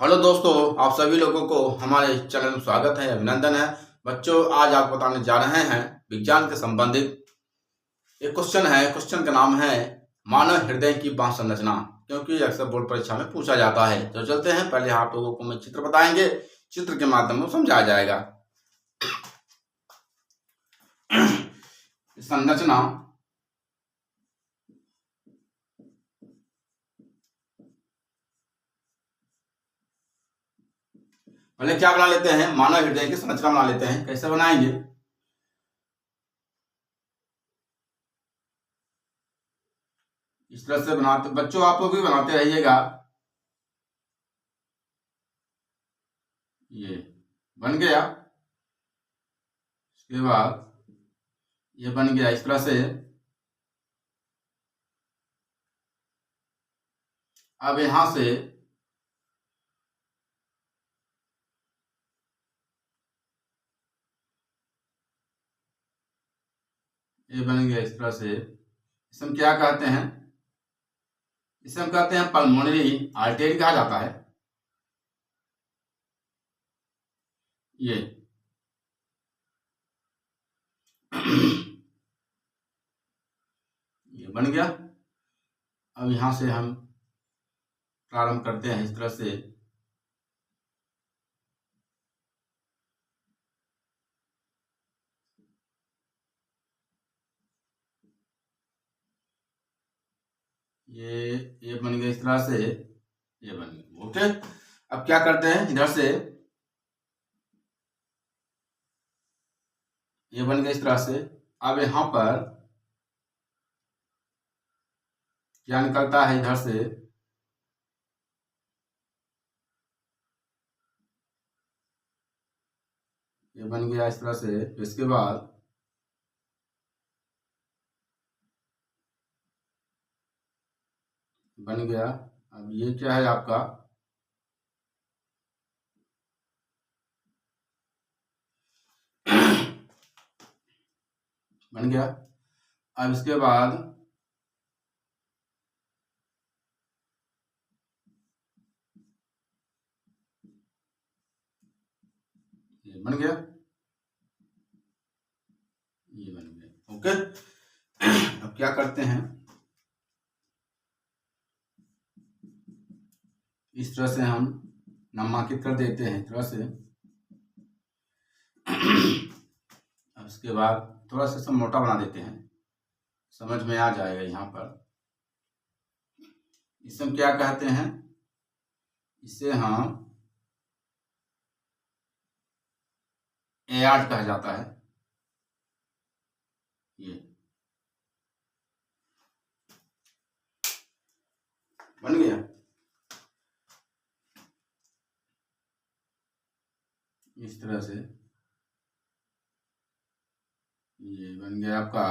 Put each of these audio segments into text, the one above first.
Hello दोस्तों, आप सभी लोगों को हमारे चैनल में स्वागत है, अभिनंदन है। बच्चों, आज आपको बताने जा रहे हैं विज्ञान के संबंधित एक क्वेश्चन है। क्वेश्चन का नाम है मानव हृदय की बाह्य संरचना, क्योंकि अक्सर बोर्ड परीक्षा में पूछा जाता है। तो चलते हैं, पहले आप लोगों को मैं चित्र बताएंगे, चित्र के माध्यम से समझाया जाएगा। संरचना पहले क्या बना लेते हैं, मानव हृदय की संरचना बना लेते हैं। कैसे बनाएंगे? इस तरह से बनाते बच्चों, आप लोग भी बनाते रहिएगा। ये बन गया। इसके बाद ये बन गया इस तरह से। अब यहां से ये बन गया इस तरह से। इसे हम क्या कहते हैं? इसे हम कहते हैं पल्मोनरी आर्टरी कहा जाता है। ये ये बन गया। अब यहां से हम प्रारंभ करते हैं इस तरह से। ये बन गया इस तरह से। ये बन गया। ओके, अब क्या करते हैं, इधर से ये बन गया इस तरह से। अब यहां पर क्या निकलता है इधर से? ये बन गया इस तरह से। इसके बाद बन गया। अब ये क्या है आपका? बन गया। अब इसके बाद ये बन गया। ये बन गया। ओके, अब क्या करते हैं, इस तरह से हम नामांकित कर देते हैं इस तरह से। अब इसके बाद थोड़ा सा सब मोटा बना देते हैं, समझ में आ जाएगा। यहाँ पर इसे हम क्या कहते हैं? इसे हम एआर्ट कहा जाता है। ये बन गया। इस तरह से ये बन गया आपका।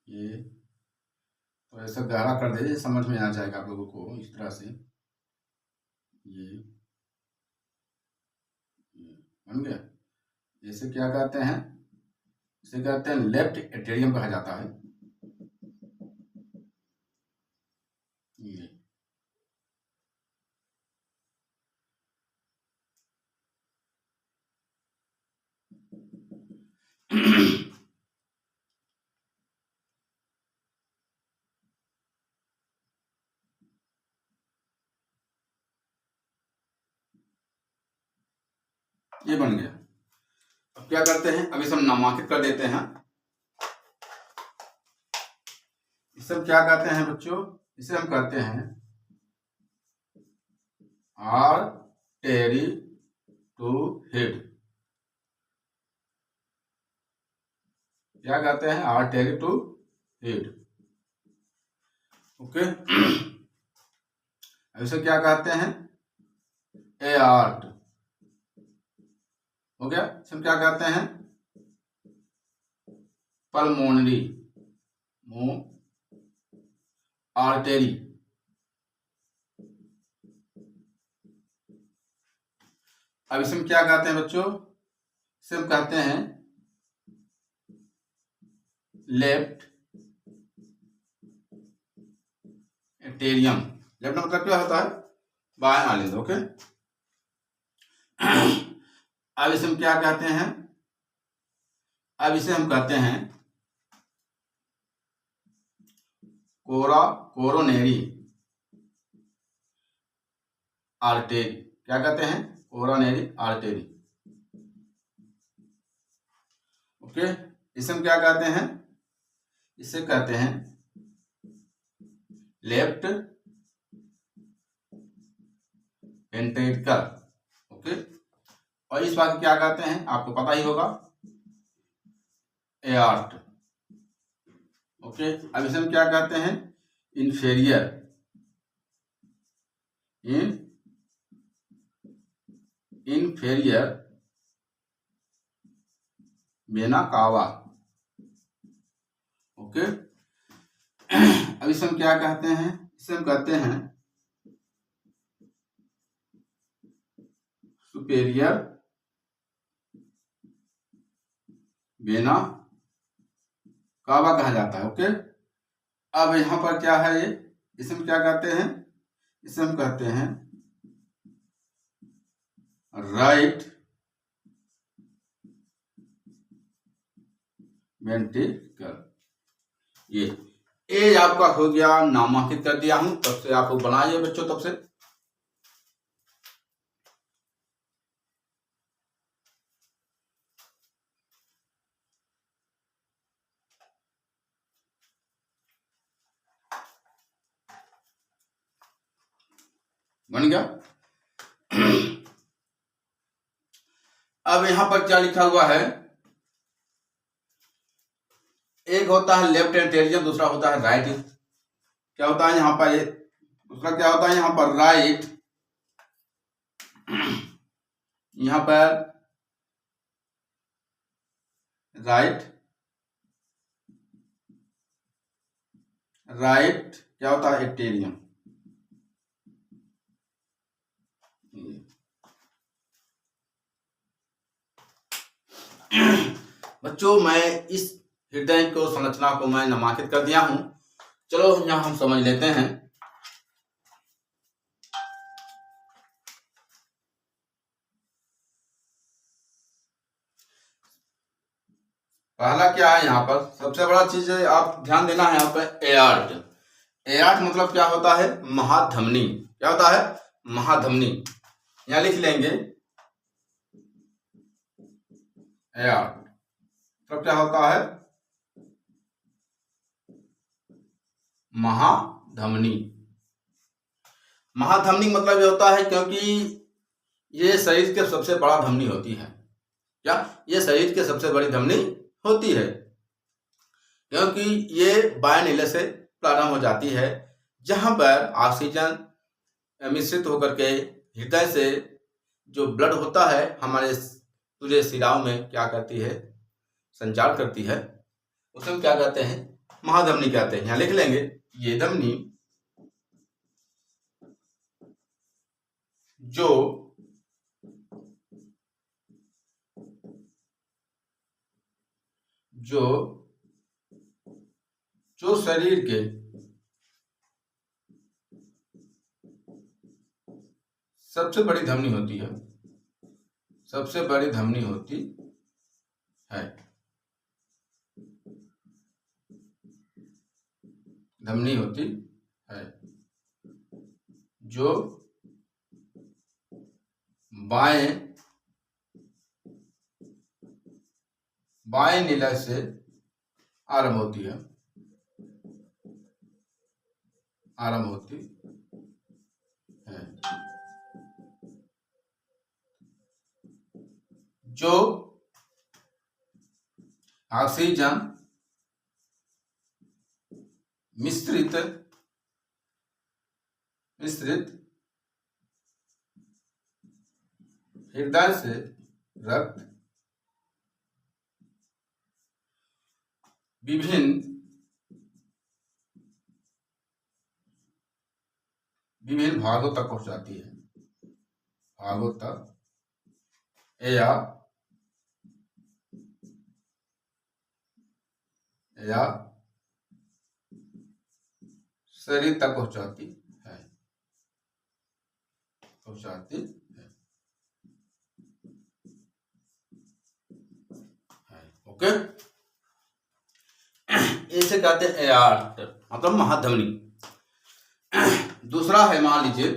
ये तो ऐसा गहरा कर दीजिए, समझ में आ जाएगा आप लोगों को। इस तरह से ये बन गया। इसे क्या कहते हैं? इसे कहते हैं लेफ्ट एट्रियम कहा जाता है। ये ये बन गया। अब क्या करते हैं, अब इसे हम नामांकित कर देते हैं। इसे हम क्या कहते हैं बच्चों? इसे हम कहते हैं आर्टेरी टू हेड। क्या कहते हैं? Artery to head. ओके, इसे क्या कहते हैं? एआर्ट। हो गया। इसे हम क्या कहते हैं? Pulmonary artery. अब इसे हम क्या कहते हैं बच्चों? इसे हम कहते हैं लेफ्ट एटेरियम। लेफ्ट मतलब क्या होता है? बाएं नालिंद। ओके, अब इसे हम क्या कहते हैं? अब इसे हम कहते हैं कोरोनरी आर्टेरी। क्या कहते हैं? Coronary artery. ओके, इसे हम क्या कहते हैं? इसे कहते हैं लेफ्ट वेंट्रिकल। ओके, और इस बात क्या कहते हैं? आपको पता ही होगा, एआर्ट। ओके, अब इसे हम क्या कहते हैं? Inferior vena cava. ओके, अब इसे हम क्या कहते हैं? इसे हम कहते हैं सुपेरियर वेना कावा कहा जाता है। ओके, अब यहां पर क्या है ये? इसे हम क्या कहते हैं? इसे हम कहते हैं राइट वेंट्रिकल। ये आपका हो गया, नामांकित कर दिया हूं। तब से आप बनाइए बच्चों, तब से बन गया। अब यहां पर क्या लिखा हुआ है? एक होता है लेफ्ट एंटेरियम, दूसरा होता है राइट। क्या होता है यहाँ पर? ये दूसरा क्या होता है यहाँ पर? राइट। यहाँ पर राइट क्या होता है? एंटेरियम। बच्चों, मैं इस हृदय को संरचना को मैं नामांकित कर दिया हूं। चलो यहाँ हम समझ लेते हैं। पहला क्या है यहाँ पर? सबसे बड़ा चीज है, आप ध्यान देना है यहाँ पर, एआर्ट। एआर्ट मतलब क्या होता है? महाधमनी। क्या होता है? महाधमनी। यहाँ लिख लेंगे एआर्ट मतलब क्या होता है? महाधमनी। महाधमनी मतलब ये होता है क्योंकि ये शरीर के सबसे बड़ा धमनी होती है। क्या? ये शरीर के सबसे बड़ी धमनी होती है, क्योंकि ये वायुनीले से प्रारंभ हो जाती है, जहां पर ऑक्सीजन मिश्रित होकर के हृदय से जो ब्लड होता है हमारे पूरे शिराओं में क्या करती है? संचार करती है। उसे हम क्या कहते हैं? महाधमनी कहते हैं। यहाँ लिख लेंगे, ये धमनी जो शरीर के सबसे बड़ी धमनी होती है, सबसे बड़ी धमनी होती है। धमनी होती है जो बाएं निलय से आरंभ होती है, जो ऑक्सीजन मिश्रित हृदय से रक्त विभिन्न भागों तक पहुंचाती है, या शरीर तक पहुंचाती है, ओके। इसे कहते हैं एआर्ट, मतलब महाधमनी। दूसरा है, मान लीजिए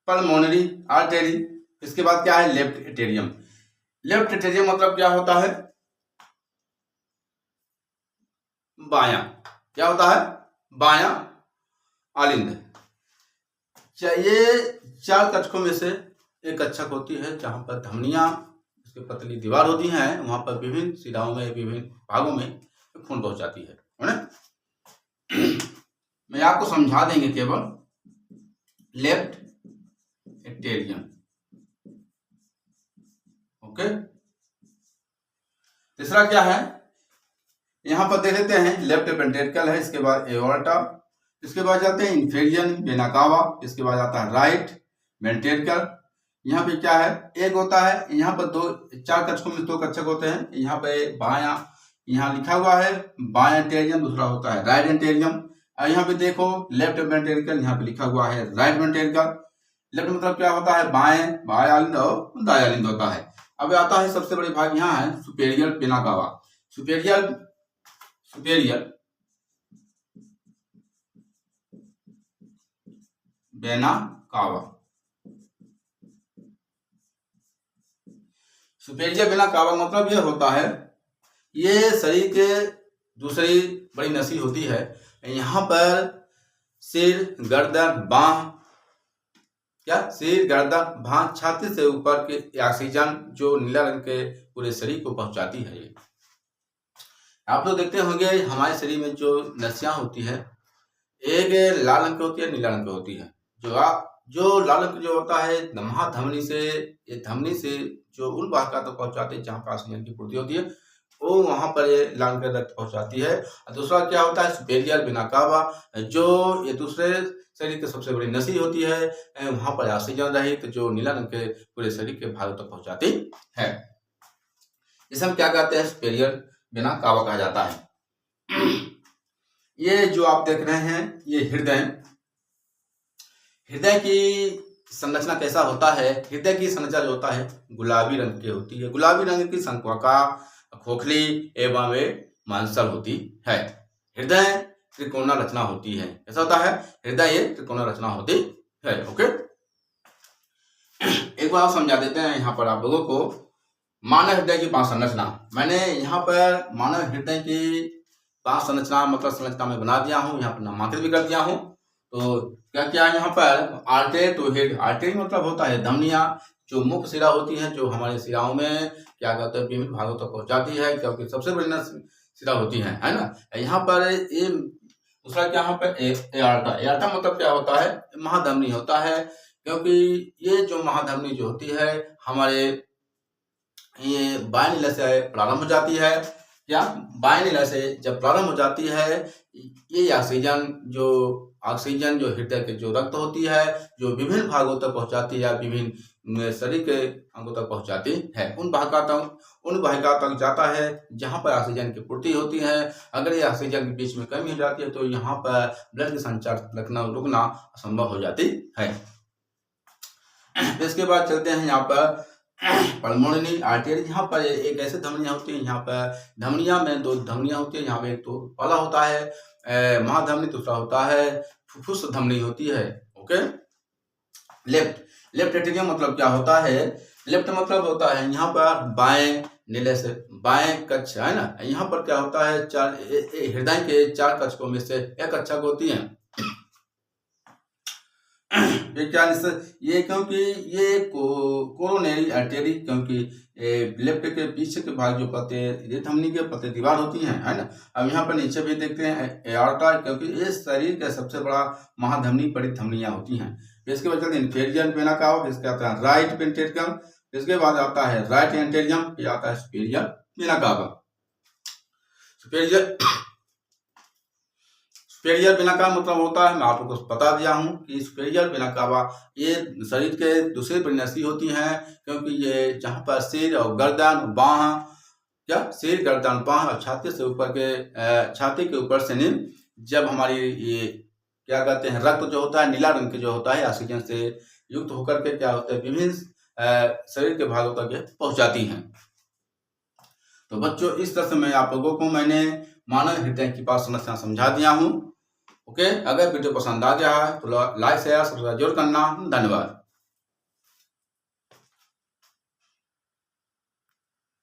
पल्मोनरी आर्टरी। इसके बाद क्या है, लेफ्ट एटेरियम। लेफ्ट एटेरियम मतलब क्या होता है, बायां, क्या होता है, बायां आलिंद। ये 4 कक्षकों में से एक कक्षक होती है जहां पर धमनियां, इसके पतली दीवार होती हैं, वहां पर विभिन्न शिराओं में, विभिन्न भागों में खून पहुंचाती है ना? मैं आपको समझा देंगे केवल लेफ्ट एटेरियम, ओके। तीसरा क्या है, यहां पर देख लेते हैं, लेफ्ट वेंट्रिकल है, इसके बाद एओर्टा, इसके बाद जाते हैं इंफेरियन वेना कावा, इसके बाद आता है राइट वेंट्रिकल। यहाँ पे क्या है, एक होता है, यहाँ पर 4 कक्षकों में 2 कक्षक होते हैं। यहाँ पे बायां, यहाँ लिखा हुआ है बायां एंटेरियम, दूसरा होता है राइट एंटेरियम। और यहाँ पे देखो लेफ्ट वेंट्रिकल, यहाँ पे लिखा हुआ है राइट वेंट्रिकल। लेफ्ट मतलब क्या होता है, बाएं आलिंद और दाएं आलिंद होता है। अब आता है सबसे बड़ी भाग, यहाँ है superior vena cava. Superior vena cava, superior vena cava मतलब ये होता है, ये शरीर के दूसरी बड़ी नसी होती है। यहाँ पर सिर, गर्दन, बाह, क्या, सिर, गर्दन, बाह, छाती से ऊपर के ऑक्सीजन जो नीला रंग के पूरे शरीर को पहुंचाती है। ये आप लोग देखते होंगे हमारे शरीर में जो नसियां होती है, एक लाल रंग की होती है, नीला रंग की होती है। जो लाल रंग जो होता है, महाधमनी से, ये धमनी से जो उन वाहिका तक पहुंचाते हैं जहाँ पर ऑक्सीजन की पूर्ति होती है, वो वहां पर ये लाल रंग का रक्त पहुंचाती है। और दूसरा क्या होता है, सुपेरियर वेना कावा, जो ये दूसरे शरीर की सबसे बड़ी नसी होती है, वहां पर ऑक्सीजन रहित जो नीला रंग के पूरे शरीर के भागों तक पहुंचाती है। इसे हम क्या कहते हैं, सुपेरियर वेना कावा कहा जाता है। ये जो आप देख रहे हैं, ये हृदय की संरचना कैसा होता है, हृदय की संरचना जो होता है गुलाबी रंग की होती है। गुलाबी रंग की संक्वाका, खोखली एवं वे मांसल होती है। हृदय त्रिकोणा रचना होती है, ऐसा होता है, हृदय ये त्रिकोणा रचना होती है, ओके। एक बार समझा देते हैं यहाँ पर आप लोगों को मानव हृदय की 5 संरचना। मैंने यहाँ पर मानव हृदय की 5 संरचना, मतलब संरचना में बना दिया हूँ, यहाँ पर नामांकित भी कर दिया हूँ। तो क्या क्या यहाँ पर, आर्टरी टू हेड, आर्टरी मतलब होता है धमनियां, जो मुख्य शिरा होती है, जो हमारे शिराओं में क्या कहते हैं, विभिन्न भागों तक पहुंचाती है, क्योंकि सबसे बड़ी शिरा होती है ना। यहाँ पर ये दूसरा क्या, यहाँ पर एआर्टा, एआर्टा मतलब क्या होता है, महाधमनी होता है, क्योंकि ये जो महाधमनी जो होती है हमारे, ये बाएं नीला से प्रारंभ हो जाती है। क्या, बाएं नीला से जब प्रारंभ हो जाती है, ये ऑक्सीजन जो हृदय के जो रक्त होती है, जो विभिन्न भागों तक पहुंचाती है, विभिन्न शरीर के अंगों तक पहुंचाती है, उन वाहिका तक जाता है जहां पर ऑक्सीजन की पूर्ति होती है। अगर ये ऑक्सीजन के बीच में कमी हो जाती है तो यहाँ पर ब्लड की संचार रुकना असंभव हो जाती है। इसके बाद चलते हैं यहाँ पर पल्मोनरी आर्टरी। यहाँ पर एक ऐसे धमनियां होती है, यहाँ पर धमनियां में 2 धमनियां होती है। यहाँ पे एक तो पहला होता है महाधमनी, दूसरा होता है फुफ्फुस धमनी होती है, ओके। लेफ्ट एटेरियम मतलब क्या होता है, लेफ्ट मतलब होता है यहाँ पर बाएं नीले से बाएं कक्ष है ना। यहाँ पर क्या होता है, हृदय के 4 कक्षकों में से एक कक्षक होती है। ये क्या, ये क्योंकि ये कोरोनरी आर्टरी, क्योंकि लेफ्ट के पीछे के भाग जो पत्ते, ये धमनी के पत्ते दीवार होती हैं, है ना। अब यहाँ पर नीचे भी देखते हैं एआर्टा, क्योंकि ये शरीर का सबसे बड़ा महाधमनी बड़ी धमनियां होती हैं। इसके बाद चलते हैं इंफेरियर वेना कावा, इसके आता है राइट वेंट्रिकल, इसके बाद आता है राइट एंटेरियम, फिर आता है superior vena cava. Superior vena का मतलब होता है, मैं आप लोगों को बता दिया हूँ कि सुपेरियर वेना कावा ये शरीर के दूसरे पर नसी होती हैं, क्योंकि ये जहाँ पर सिर और गर्दन बाह, क्या सिर गर्दन बाह और छाती से ऊपर के छाती के ऊपर से जब हमारी ये क्या कहते हैं रक्त जो होता है नीला रंग के जो होता है ऑक्सीजन से युक्त होकर के क्या होता है विभिन्न शरीर के भागों तक पहुंचाती हैं। तो बच्चों इस तरह से मैं आप लोगों को मैंने मानव हृदय की पास समस्या समझा दिया हूँ। ओके, अगर वीडियो पसंद आ गया है तो लाइक शेयर सब्सक्राइब जरूर करना। धन्यवाद।